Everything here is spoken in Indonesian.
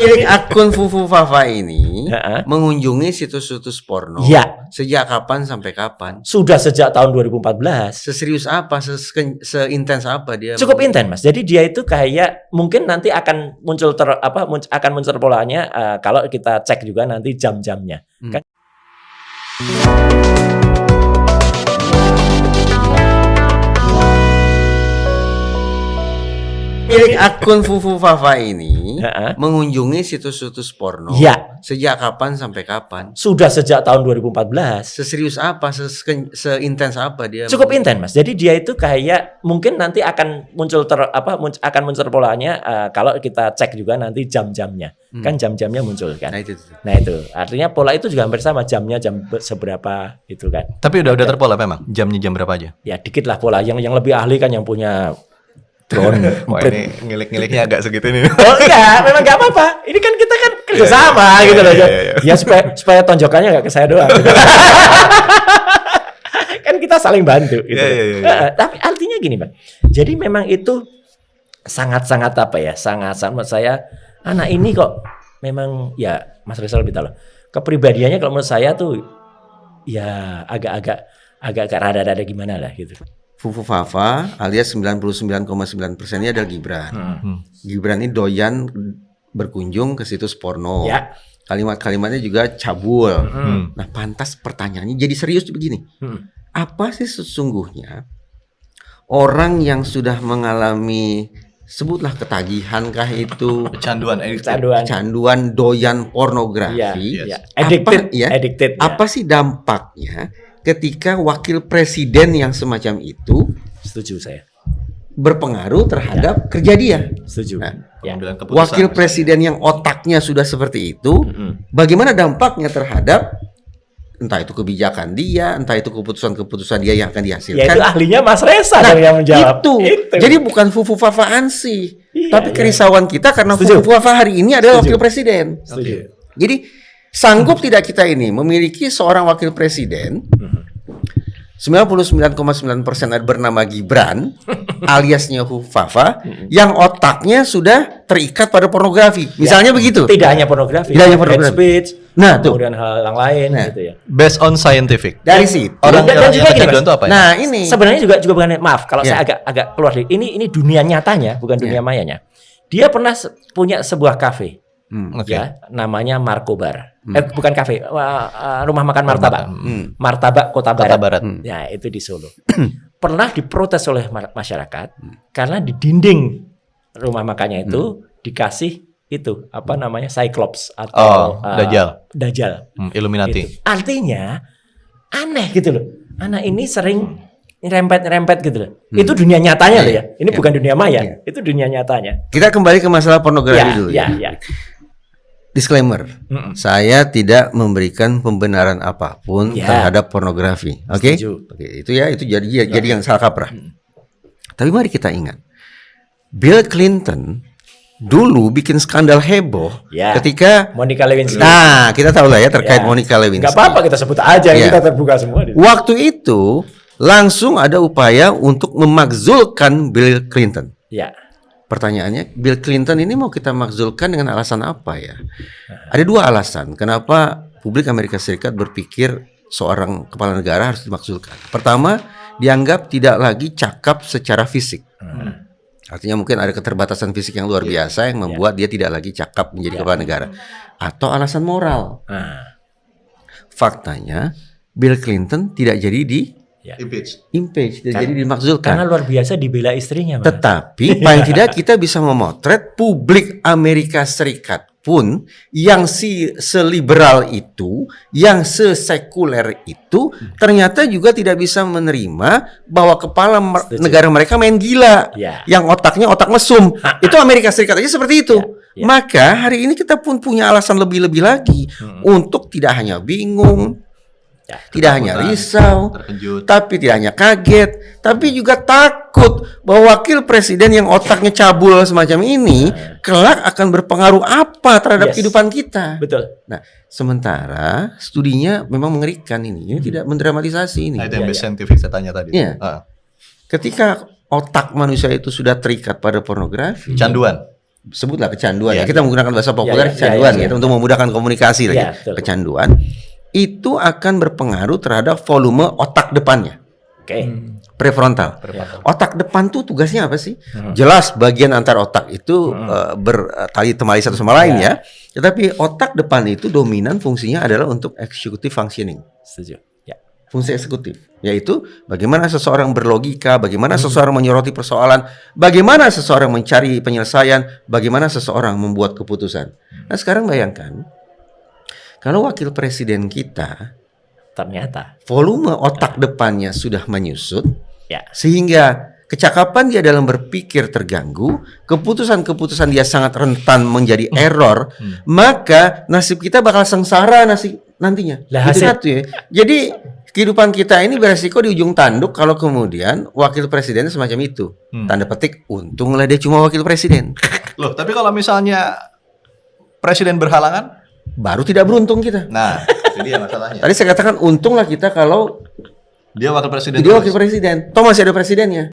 Milik akun Fufu Fafa ini mengunjungi situs-situs porno. Ya. Sejak kapan sampai kapan? Sudah sejak tahun 2014. Seserius apa? Seintens apa dia? Cukup intens, Mas. Jadi dia itu kayak mungkin nanti akan muncul akan muncul polanya kalau kita cek juga nanti jam-jamnya. Kan? Milik akun Fufu Fafa ini mengunjungi situs-situs porno. Ya. Sejak kapan sampai kapan? Sudah sejak tahun 2014. Seserius apa? Seintens apa dia? Cukup intens, Mas. Jadi dia itu kayak mungkin nanti akan muncul akan muncul polanya kalau kita cek juga nanti jam-jamnya. Kan jam-jamnya muncul kan. Nah itu. Artinya pola itu juga hampir sama, jamnya jam seberapa itu kan. Tapi udah terpola memang. Jamnya jam berapa aja? Ya dikit lah pola. Yang lebih ahli kan yang punya drone. Wah, ini ngilik-ngiliknya agak segitu nih. Oh iya, memang nggak apa-apa. Ini kan kita kan kerjasama gitu loh. Ya supaya tonjokannya nggak ke saya doang. Kan kita saling bantu gitu. Tapi artinya gini, Bang. Jadi memang itu sangat-sangat sangat-sangat menurut saya anak ini kok memang ya Mas Rizal lebih tahu. Kepribadiannya kalau menurut saya tuh ya agak rada-rada gimana lah gitu. Fufu Fafa alias 99,9% ini adalah Gibran. Gibran ini doyan berkunjung ke situs porno. Ya. Kalimat-kalimatnya juga cabul. Nah, pantas pertanyaannya jadi serius begini. Apa sih sesungguhnya orang yang sudah mengalami, sebutlah ketagihankah itu, kecanduan doyan pornografi, addicted. Apa sih dampaknya ketika wakil presiden yang semacam itu, setuju saya, berpengaruh terhadap kerja dia? Setuju. Nah, wakil presiden yang otaknya sudah seperti itu, bagaimana dampaknya terhadap entah itu kebijakan dia, entah itu keputusan-keputusan dia yang akan dihasilkan? Ya itu ahlinya Mas Reza yang menjawab. Itu. Jadi bukan Fufu Fafa ansi, tapi kerisauan kita karena Fufu Fafa hari ini adalah wakil presiden. Jadi sanggup tidak kita ini memiliki seorang wakil presiden 99,9% bernama Gibran aliasnya Fufu Fafa yang otaknya sudah terikat pada pornografi. Misalnya begitu. Tidak hanya pornografi. Speech, kemudian hal yang lain gitu ya. Based on scientific. Dari situ. Orang dan juga gini, itu apa ya? Nah, ini sebenarnya juga bukan, maaf kalau saya agak keluar dari ini dunia nyatanya, bukan dunia mayanya. Dia pernah punya sebuah kafe. Ya, namanya Marco Bar. Bukan kafe, rumah makan martabak. Martabak Kota Barat. Ya, itu di Solo. Pernah diprotes oleh masyarakat karena di dinding rumah makannya itu dikasih itu apa namanya Cyclops atau Dajjal. Illuminati. Gitu. Artinya aneh gitu loh. Anak ini sering rempet gitu loh. Itu dunia nyatanya loh ya. Ini bukan dunia maya. Itu dunia nyatanya. Kita kembali ke masalah pornografi dulu. Ya. Disclaimer, saya tidak memberikan pembenaran apapun terhadap pornografi. Oke? Itu jadi yang salah kaprah. Tapi mari kita ingat, Bill Clinton dulu bikin skandal heboh ketika Monica Lewinsky. Nah, kita tahu lah ya terkait Monica Lewinsky. Gak apa-apa kita sebut aja, kita terbuka semua. Waktu itu langsung ada upaya untuk memakzulkan Bill Clinton. Ya. Pertanyaannya, Bill Clinton ini mau kita makzulkan dengan alasan apa ya? Ada dua alasan kenapa publik Amerika Serikat berpikir seorang kepala negara harus dimakzulkan. Pertama, dianggap tidak lagi cakap secara fisik. Artinya mungkin ada keterbatasan fisik yang luar biasa yang membuat dia tidak lagi cakap menjadi kepala negara. Atau alasan moral. Faktanya, Bill Clinton tidak jadi impeach, jadi dimakzulkan. Karena luar biasa dibela istrinya. Tetapi paling tidak kita bisa memotret publik Amerika Serikat pun yang seliberal itu, yang sesekuler itu, ternyata juga tidak bisa menerima bahwa kepala negara mereka main gila, yang otaknya otak mesum. Itu Amerika Serikat aja seperti itu. Maka hari ini kita pun punya alasan lebih-lebih lagi untuk tidak hanya bingung, tidak hanya risau, tapi tidak hanya kaget, tapi juga takut bahwa wakil presiden yang otaknya cabul semacam ini kelak akan berpengaruh apa terhadap kehidupan kita. Betul. Nah, sementara studinya memang mengerikan ini tidak mendramatisasi ini. Itu yang scientific saya tanya tadi. Ketika otak manusia itu sudah terikat pada pornografi, sebutlah kecanduan Iya, ya. Kita menggunakan bahasa populer Iya, iya, kecanduan iya, iya. gitu untuk memudahkan komunikasi lagi. Iya, betul. Kecanduan itu akan berpengaruh terhadap volume otak depannya. Oke. Prefrontal. Otak depan tuh tugasnya apa sih? Jelas bagian antar otak itu bertali temali satu sama lain ya. Tetapi otak depan itu dominan fungsinya adalah untuk executive functioning. Setuju. Ya. Fungsi eksekutif, yaitu bagaimana seseorang berlogika, bagaimana seseorang menyoroti persoalan, bagaimana seseorang mencari penyelesaian, bagaimana seseorang membuat keputusan. Nah sekarang bayangkan, kalau wakil presiden kita Ternyata. volume otak depannya sudah menyusut, Ya. sehingga kecakapan dia dalam berpikir terganggu, keputusan-keputusan dia sangat rentan menjadi error, maka nasib kita bakal sengsara nantinya. Lah, Itu hasil- satu ya. Jadi kehidupan kita ini beresiko di ujung tanduk kalau kemudian wakil presiden semacam itu. Tanda petik, untunglah dia cuma wakil presiden. Loh, tapi kalau misalnya presiden berhalangan, Baru tidak beruntung kita. nah, itu dia masalahnya. Tadi saya katakan untunglah kita kalau Dia wakil presiden. dia terus. wakil presiden. Toh masih ada presidennya.